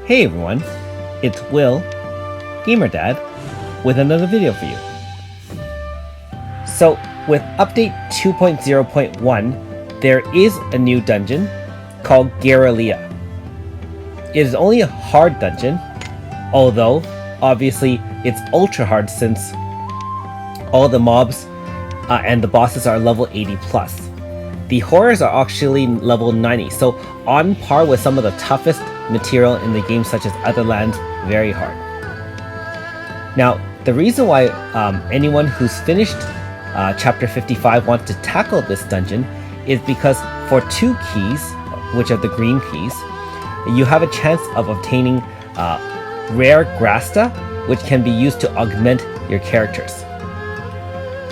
Hey everyone, it's Will, Gamer Dad, with another video for you. So with update 2.0.1, there is a new dungeon called Gera Lea. It is only a hard dungeon, although obviously it's ultra hard since all the mobs and the bosses are level 80 plus. The horrors are actually level 90, so on par with some of the toughest material in the game, such as Other Lands, very hard. Now, the reason why anyone who's finished chapter 55 wants to tackle this dungeon is because for 2 keys, which are the green keys, you have a chance of obtaining rare Grasta, which can be used to augment your characters.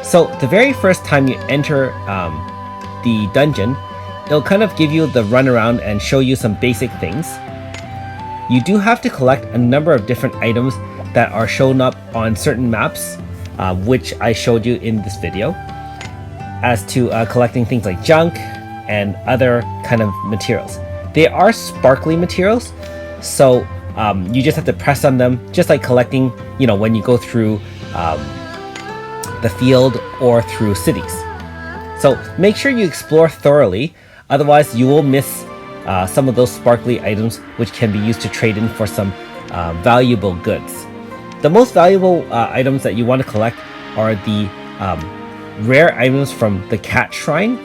So the very first time you enter the dungeon, it'll kind of give you the runaround and show you some basic things. You do have to collect a number of different items that are shown up on certain maps, which I showed you in this video, as to collecting things like junk and other kind of materials. They are sparkly materials, so you just have to press on them, just like collecting, when you go through the field or through cities. So make sure you explore thoroughly, otherwise you will miss some of those sparkly items which can be used to trade in for some valuable goods. The most valuable items that you want to collect are the rare items from the cat shrine,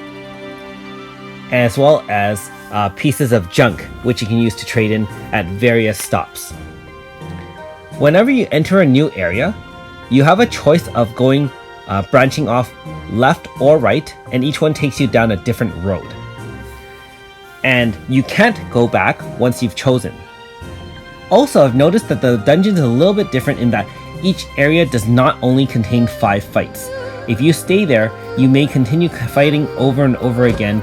as well as pieces of junk which you can use to trade in at various stops. Whenever you enter a new area, you have a choice of going branching off left or right, and each one takes you down a different road. And you can't go back once you've chosen. Also, I've noticed that the dungeon is a little bit different in that each area does not only contain 5 fights. If you stay there, you may continue fighting over and over again,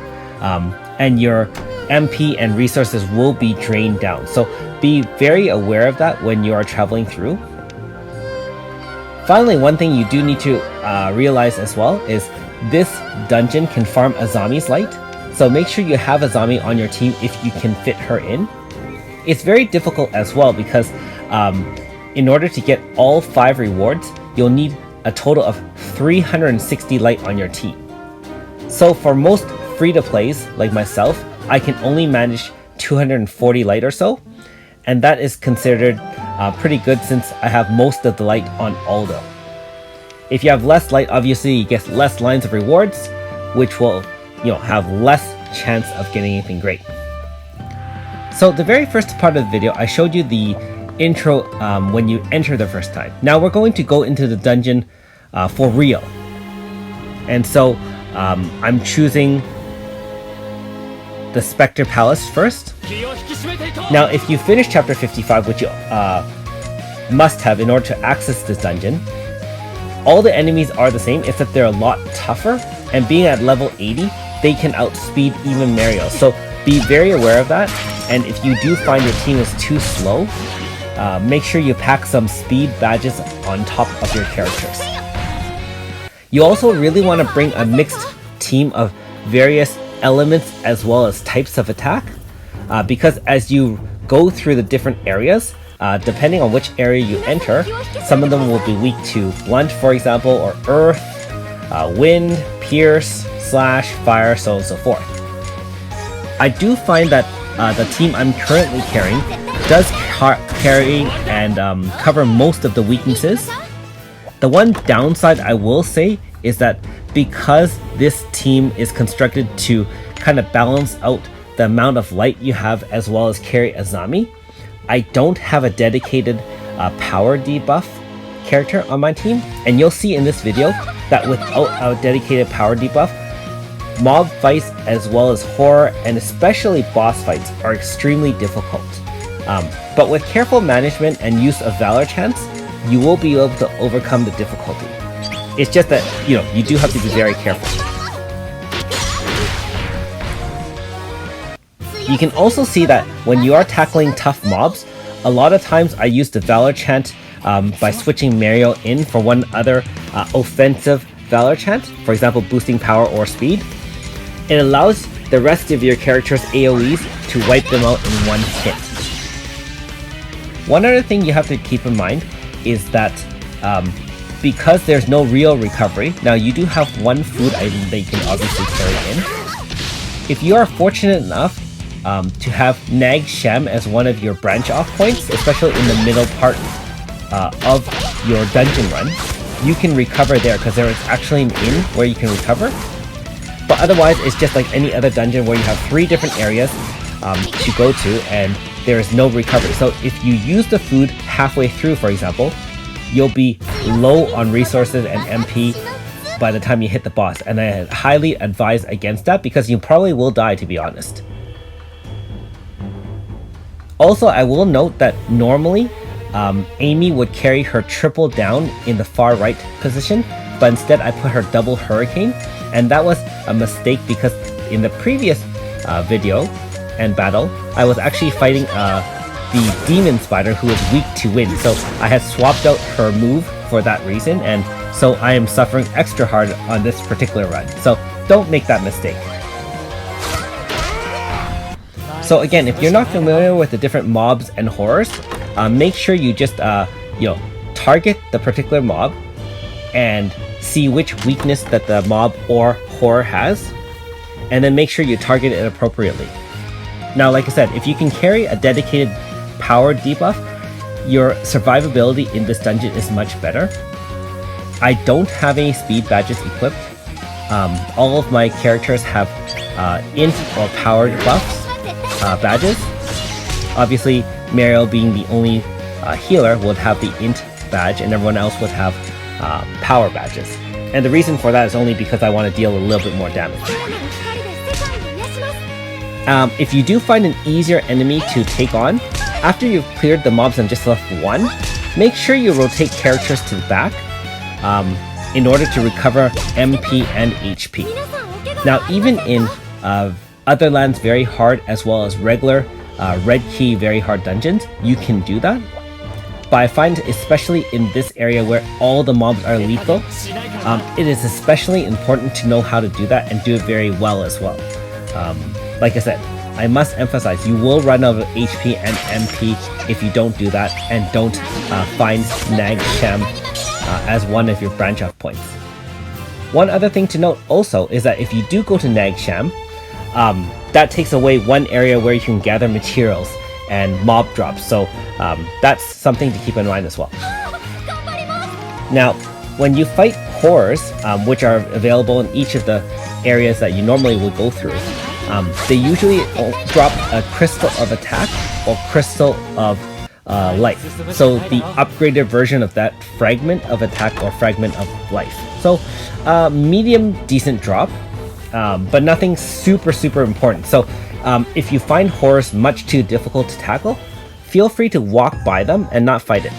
and your MP and resources will be drained down. So be very aware of that when you are traveling through. Finally, one thing you do need to realize as well is this dungeon can farm Azami's light, so make sure you have Azami on your team if you can fit her in. It's very difficult as well because in order to get all 5 rewards, you'll need a total of 360 light on your team. So for most free-to-plays like myself, I can only manage 240 light or so, and that is considered pretty good since I have most of the light on Aldo. If you have less light, obviously you get less lines of rewards, which will have less chance of getting anything great. So the very first part of the video, I showed you the intro when you enter the first time. Now we're going to go into the dungeon for real. And so I'm choosing the Spectre Palace first. Now if you finish chapter 55, which you must have in order to access this dungeon, all the enemies are the same except they're a lot tougher, and being at level 80, they can outspeed even Mario. So be very aware of that, and if you do find your team is too slow, make sure you pack some speed badges on top of your characters. You also really want to bring a mixed team of various elements as well as types of attack, because as you go through the different areas, depending on which area you enter, some of them will be weak to blunt, for example, or earth, wind, pierce, slash, fire, so on and so forth. I do find that the team I'm currently carrying does carry and cover most of the weaknesses. The one downside I will say is that because this team is constructed to kind of balance out the amount of light you have as well as carry Azami, I don't have a dedicated power debuff character on my team, and you'll see in this video that without a dedicated power debuff, mob fights as well as horror and especially boss fights are extremely difficult. But with careful management and use of Valor Chance, you will be able to overcome the difficulty. It's just that, you do have to be very careful. You can also see that when you are tackling tough mobs, a lot of times I use the Valor Chant by switching Mario in for one other offensive Valor Chant, for example boosting power or speed. It allows the rest of your character's AoEs to wipe them out in one hit. One other thing you have to keep in mind is that because there's no real recovery, now you do have one food item that you can obviously carry in. If you are fortunate enough to have Nag Shem as one of your branch off points, especially in the middle part of your dungeon run, you can recover there because there is actually an inn where you can recover. But otherwise, it's just like any other dungeon where you have 3 different areas to go to and there is no recovery. So if you use the food halfway through, for example, you'll be low on resources and MP by the time you hit the boss, and I highly advise against that because you probably will die, to be honest. Also, I will note that normally Amy would carry her triple down in the far right position, but instead I put her double hurricane, and that was a mistake because in the previous video and battle, I was actually fighting the demon spider who is weak to wind, so I had swapped out her move for that reason, and so I am suffering extra hard on this particular run. So don't make that mistake. So again, if you're not familiar with the different mobs and horrors, make sure you just target the particular mob and see which weakness that the mob or horror has, and then make sure you target it appropriately. Now, like I said, if you can carry a dedicated power debuff, your survivability in this dungeon is much better. I don't have any speed badges equipped. All of my characters have int or power buffs badges. Obviously, Mariel being the only healer would have the int badge, and everyone else would have power badges. And the reason for that is only because I want to deal a little bit more damage. If you do find an easier enemy to take on, after you've cleared the mobs and just left one, make sure you rotate characters to the back in order to recover MP and HP. Now, even in other lands very hard as well as regular red key very hard dungeons, you can do that. But I find especially in this area where all the mobs are lethal, it is especially important to know how to do that and do it very well as well. Like I said, I must emphasize, you will run out of HP and MP if you don't do that and don't find Nag Shem as one of your branch off points. One other thing to note also is that if you do go to Nag Shem, that takes away one area where you can gather materials and mob drops, so that's something to keep in mind as well. Now, when you fight horrors, which are available in each of the areas that you normally would go through, they usually drop a crystal of attack or crystal of life. So the upgraded version of that fragment of attack or fragment of life. So medium decent drop, but nothing super important. So if you find horrors much too difficult to tackle, feel free to walk by them and not fight it.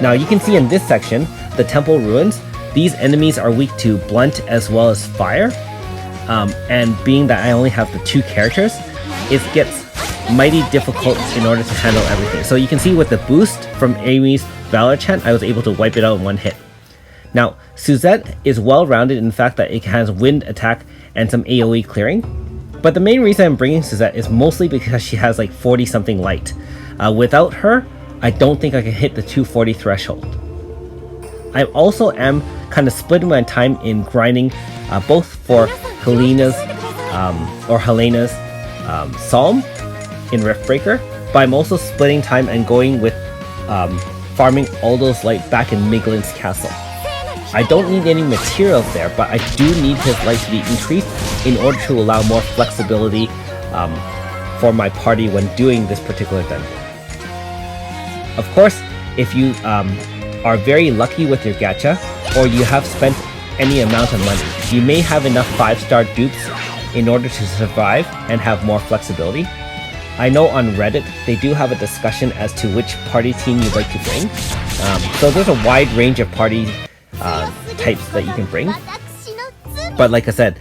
Now you can see in this section, the temple ruins, these enemies are weak to blunt as well as fire. And being that I only have the 2 characters, it gets mighty difficult in order to handle everything. So you can see with the boost from Amy's Valor Chant, I was able to wipe it out in one hit. Now, Suzette is well-rounded in the fact that it has wind attack and some AoE clearing. But the main reason I'm bringing Suzette is mostly because she has like 40-something light. Without her, I don't think I can hit the 240 threshold. I also am kind of splitting my time in grinding both for Helena's Psalm in Riftbreaker, but I'm also splitting time and going with farming Aldo's Light back in Miglin's castle. I don't need any materials there, but I do need his light to be increased in order to allow more flexibility for my party when doing this particular dungeon. Of course, if you are very lucky with your gacha, or you have spent any amount of money, you may have enough 5-star dupes in order to survive and have more flexibility. I know on Reddit, they do have a discussion as to which party team you'd like to bring. So there's a wide range of party types that you can bring. But like I said,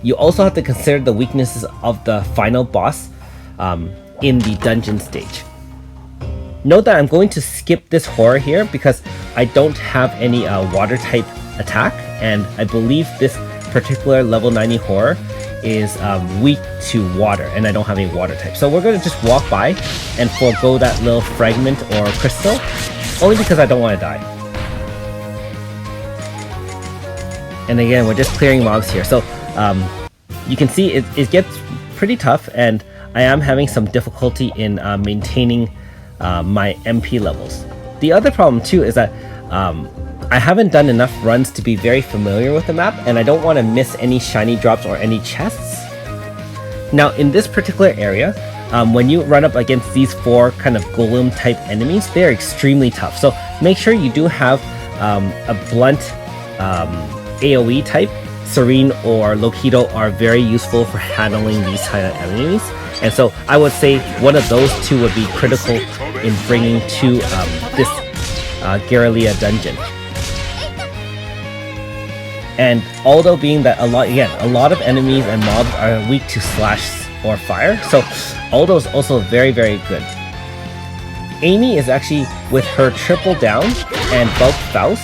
you also have to consider the weaknesses of the final boss in the dungeon stage. Note that I'm going to skip this horror here because I don't have any water type attack, and I believe this particular level 90 horror is weak to water, and I don't have any water type. So we're going to just walk by and forego that little fragment or crystal, only because I don't want to die. And again, we're just clearing mobs here. So you can see it gets pretty tough, and I am having some difficulty in maintaining my MP levels. The other problem too is that I haven't done enough runs to be very familiar with the map, and I don't want to miss any shiny drops or any chests. Now in this particular area, when you run up against these 4 kind of golem type enemies, they're extremely tough. So make sure you do have a blunt AoE type. Serene or Loquito are very useful for handling these kind of enemies. And so I would say one of those 2 would be critical in bringing to this Gera Lea dungeon. And although being that a lot of enemies and mobs are weak to slash or fire, so Aldo is also very, very good. Amy is actually, with her triple down and bulk Faust,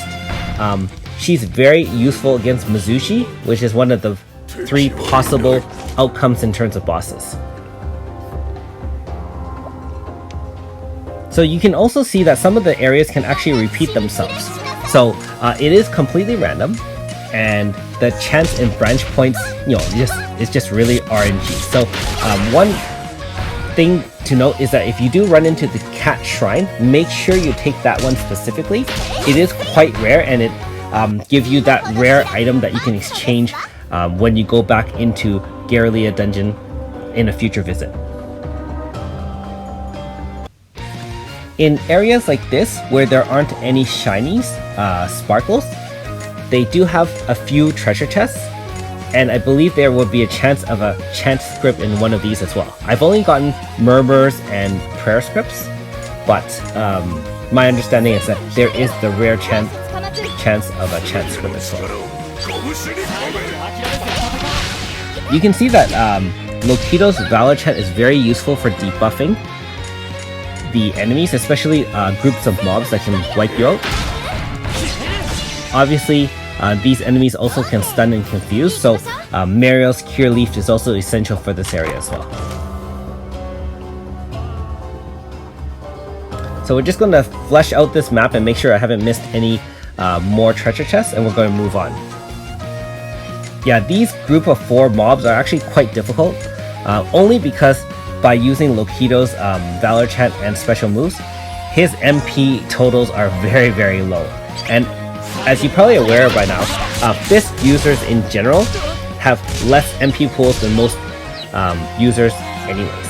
she's very useful against Mizushi, which is one of the 3 possible outcomes in terms of bosses. So you can also see that some of the areas can actually repeat themselves. So it is completely random, and the chance in branch points, is just really RNG. So one thing to note is that if you do run into the cat shrine, make sure you take that one specifically. It is quite rare, and it gives you that rare item that you can exchange when you go back into Gera Lea dungeon in a future visit. In areas like this, where there aren't any shinies, sparkles, they do have a few treasure chests, and I believe there would be a chance of a chant script in one of these as well. I've only gotten murmurs and prayer scripts, but my understanding is that there is the rare chance of a chant script as well. You can see that Loquito's Valor Chant is very useful for debuffing the enemies, especially groups of mobs that can wipe you out. Obviously, these enemies also can stun and confuse, so Mariel's Cure Leaf is also essential for this area as well. So we're just going to flesh out this map and make sure I haven't missed any more treasure chests, and we're going to move on. Yeah, these group of 4 mobs are actually quite difficult, only because by using Loquito's Valor Chant and special moves, his MP totals are very, very low. And as you're probably aware by now, Fist users in general have less MP pools than most users anyways.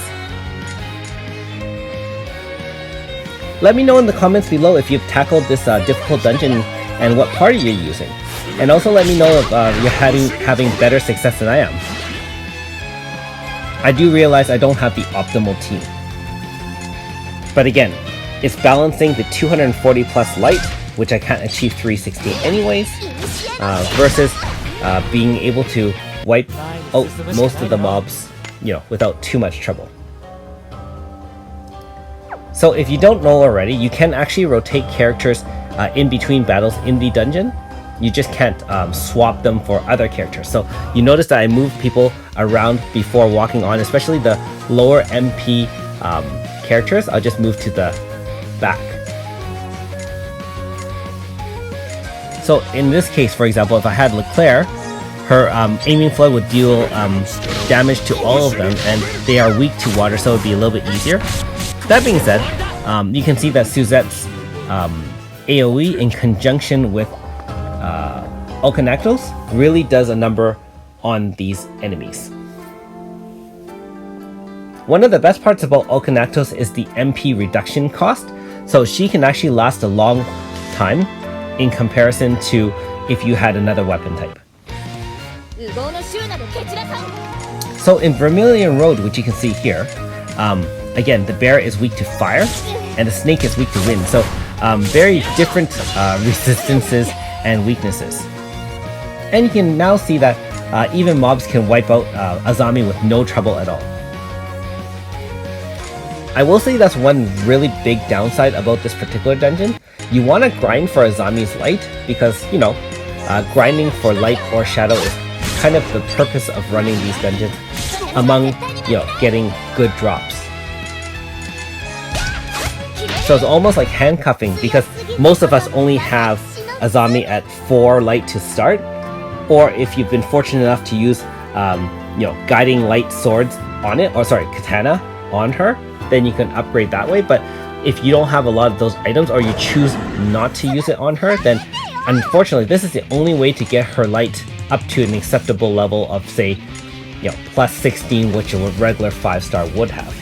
Let me know in the comments below if you've tackled this difficult dungeon and what party you're using. And also let me know if you're having better success than I am. I do realize I don't have the optimal team. But again, it's balancing the 240 plus light, which I can't achieve 360 anyways, versus being able to wipe out most of the mobs, without too much trouble. So if you don't know already, you can actually rotate characters in between battles in the dungeon. You just can't swap them for other characters. So you notice that I move people around before walking on, especially the lower MP characters. I'll just move to the back. So in this case, for example, if I had Leclerc, her aiming flood would deal damage to all of them, and they are weak to water, so it would be a little bit easier. That being said, you can see that Suzette's AoE in conjunction with Okanactos really does a number on these enemies. One of the best parts about Okanactos is the MP reduction cost, so she can actually last a long time in comparison to if you had another weapon type. So in Vermilion Road, which you can see here, again, the bear is weak to fire and the snake is weak to wind, so very different resistances and weaknesses. And you can now see that even mobs can wipe out Azami with no trouble at all. I will say that's one really big downside about this particular dungeon. You want to grind for Azami's light because, grinding for light or shadow is kind of the purpose of running these dungeons, among, you know, getting good drops. So it's almost like handcuffing, because most of us only have Azami at 4 light to start, or if you've been fortunate enough to use you know, guiding light swords on it, or sorry, katana on her, then you can upgrade that way. But if you don't have a lot of those items, or you choose not to use it on her, then unfortunately this is the only way to get her light up to an acceptable level of, say, you know, plus 16, which a regular 5-star would have.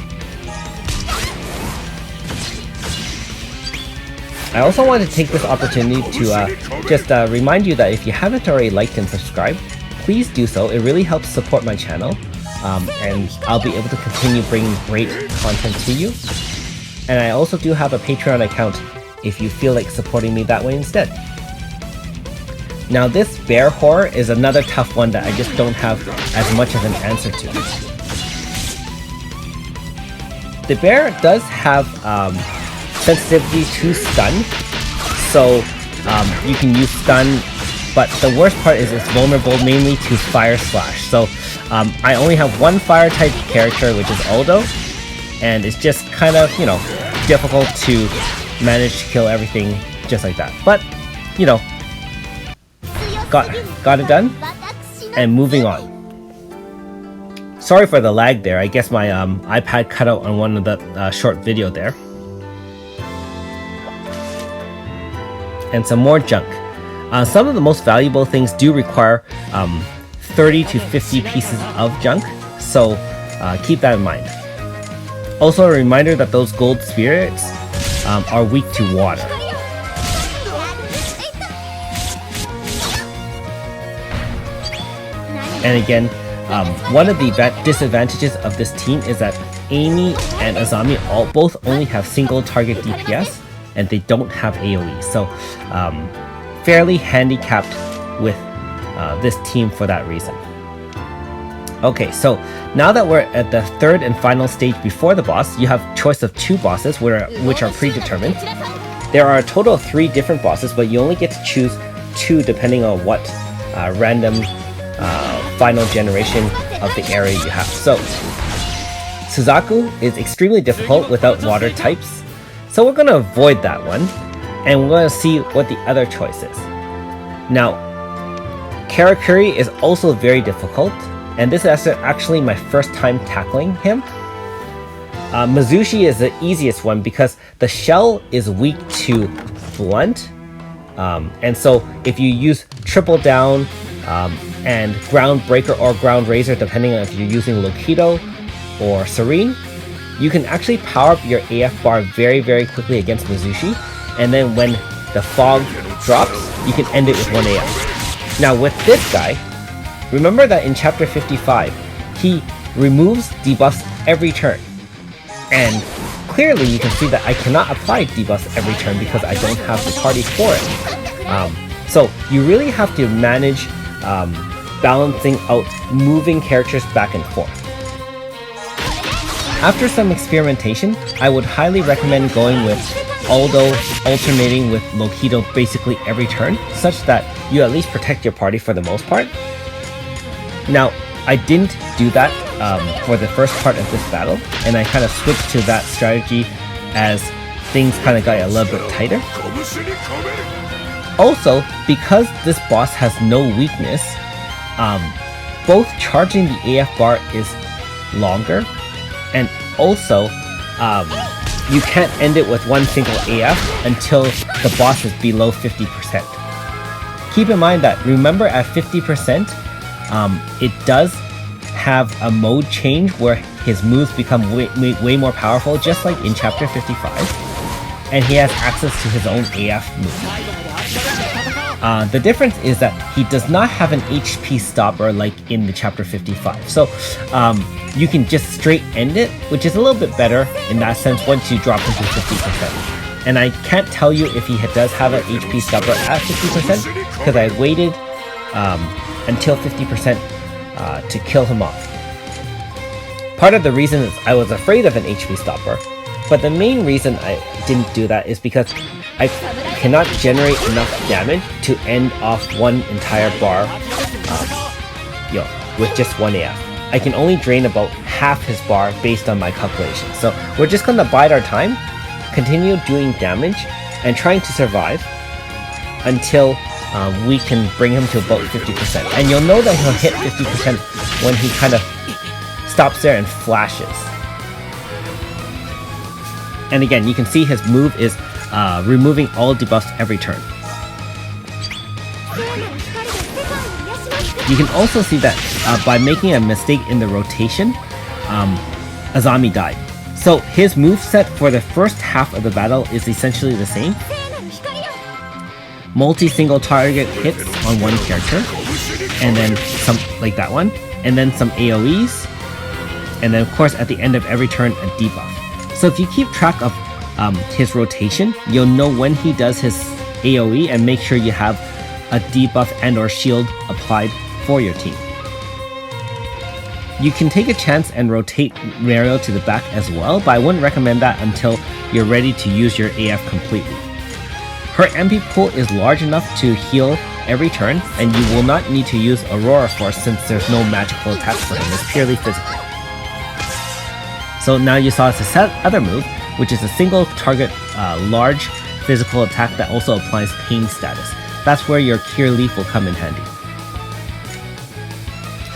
I also want to take this opportunity to just remind you that if you haven't already liked and subscribed, please do so. It really helps support my channel, and I'll be able to continue bringing great content to you. And I also do have a Patreon account if you feel like supporting me that way instead. Now this bear horror is another tough one that I just don't have as much of an answer to. The bear does have sensitivity to stun, so you can use stun, but the worst part is it's vulnerable mainly to fire slash. So I only have one fire type character, which is Aldo, and it's just kind of, you know, difficult to manage to kill everything just like that. But, you know, got it done, and moving on. Sorry for the lag there. I guess my iPad cut out on one of the short video there. And some more junk. Some of the most valuable things do require 30 to 50 pieces of junk, so keep that in mind. Also a reminder that those gold spirits are weak to water. And again, one of the disadvantages of this team is that Amy and Azami both only have single target DPS, and they don't have AoE, so fairly handicapped with this team for that reason. Okay, so now that we're at the third and final stage before the boss, you have choice of 2 bosses which are predetermined. There are a total of 3 different bosses, but you only get to choose 2 depending on what random final generation of the area you have. So Suzaku is extremely difficult without water types, so we're going to avoid that one, and we're going to see what the other choice is. Now, Karakuri is also very difficult, and this is actually my first time tackling him. Mizushi is the easiest one because the shell is weak to blunt, and so if you use triple down and ground breaker or ground razor, depending on if you're using Lokido or Serene, you can actually power up your AF bar very, very quickly against Mizushi, and then when the fog drops, you can end it with 1 AF. Now with this guy, remember that in chapter 55, he removes debuffs every turn, and clearly you can see that I cannot apply debuffs every turn because I don't have the party for it. So you really have to manage balancing out moving characters back and forth. After some experimentation, I would highly recommend going with Aldo alternating with Lokido basically every turn, such that you at least protect your party for the most part. Now, I didn't do that for the first part of this battle, and I kind of switched to that strategy as things kind of got a little bit tighter. Also, because this boss has no weakness, both charging the AF bar is longer, and also you can't end it with one single AF until the boss is below 50%. Keep in mind that, remember, at 50%, it does have a mode change where his moves become way more powerful, just like in chapter 55, and he has access to his own AF move. The difference is that he does not have an HP stopper like in the chapter 55, so you can just straight end it, which is a little bit better in that sense once you drop into 50%. And I can't tell you if he does have an HP stopper at 50% because I waited until 50% to kill him off. Part of the reason is I was afraid of an HP stopper, but the main reason I didn't do that is because I cannot generate enough damage to end off one entire bar with just 1 AF. I can only drain about half his bar based on my calculations. So we're just going to bide our time, continue doing damage, and trying to survive until we can bring him to about 50%. And you'll know that he'll hit 50% when he kind of stops there and flashes. And again, you can see his move is removing all debuffs every turn. You can also see that by making a mistake in the rotation, Azami died. So his moveset for the first half of the battle is essentially the same. Multi-single target hits on one character, and then some like that one, and then some AoEs, and then of course at the end of every turn a debuff. So if you keep track of his rotation, you'll know when he does his AoE and make sure you have a debuff and or shield applied for your team. You can take a chance and rotate Mario to the back as well, but I wouldn't recommend that until you're ready to use your AF completely. Her MP pool is large enough to heal every turn, and you will not need to use Aurora Force since there's no magical attacks for him, it's purely physical. So now you saw his other move, which is a single target large physical attack that also applies pain status. That's where your Cure Leaf will come in handy.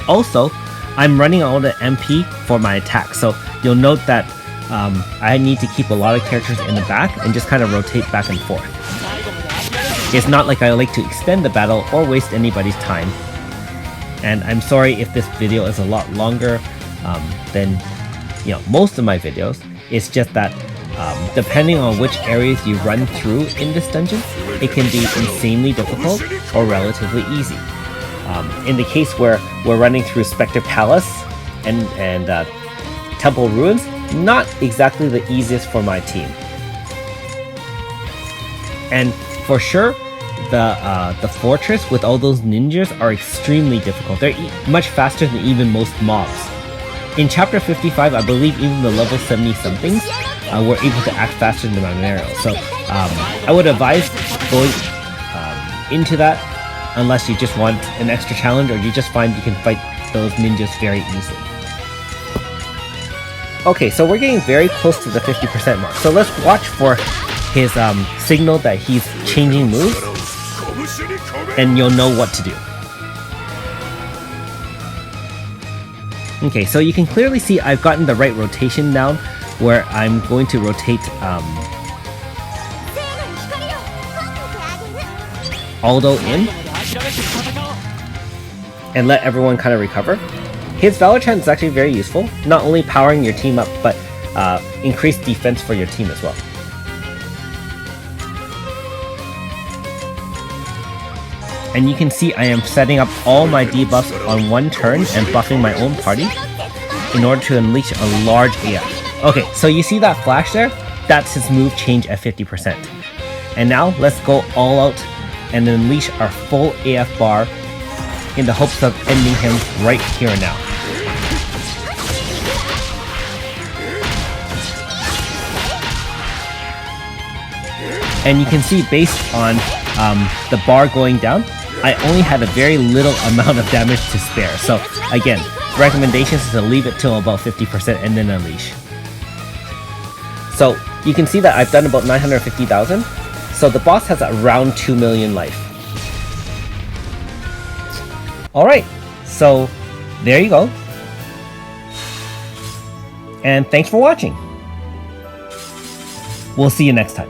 Also, I'm running out of MP for my attack, so you'll note that I need to keep a lot of characters in the back and just kind of rotate back and forth. It's not like I like to extend the battle or waste anybody's time. And I'm sorry if this video is a lot longer than most of my videos. It's just that depending on which areas you run through in this dungeon, it can be insanely difficult or relatively easy. In the case where we're running through Spectre Palace and Temple Ruins, not exactly the easiest for my team. And for sure, the fortress with all those ninjas are extremely difficult. They're much faster than even most mobs. In chapter 55, I believe even the level 70 somethings were able to act faster than my Mario. So I would advise going into that unless you just want an extra challenge or you just find you can fight those ninjas very easily. Okay, so we're getting very close to the 50% mark. So let's watch for his signal that he's changing moves, and you'll know what to do. Okay, so you can clearly see I've gotten the right rotation down, where I'm going to rotate Aldo in and let everyone kind of recover. His Valor Chant is actually very useful, not only powering your team up, but increased defense for your team as well. And you can see I am setting up all my debuffs on one turn and buffing my own party in order to unleash a large AF. Okay, so you see that flash there? That's his move change at 50%. And now let's go all out and unleash our full AF bar in the hopes of ending him right here and now. And you can see based on the bar going down, I only had a very little amount of damage to spare. So again, recommendations is to leave it till about 50% and then unleash. So you can see that I've done about 950,000. So the boss has around 2 million life. Alright, so there you go. And thanks for watching. We'll see you next time.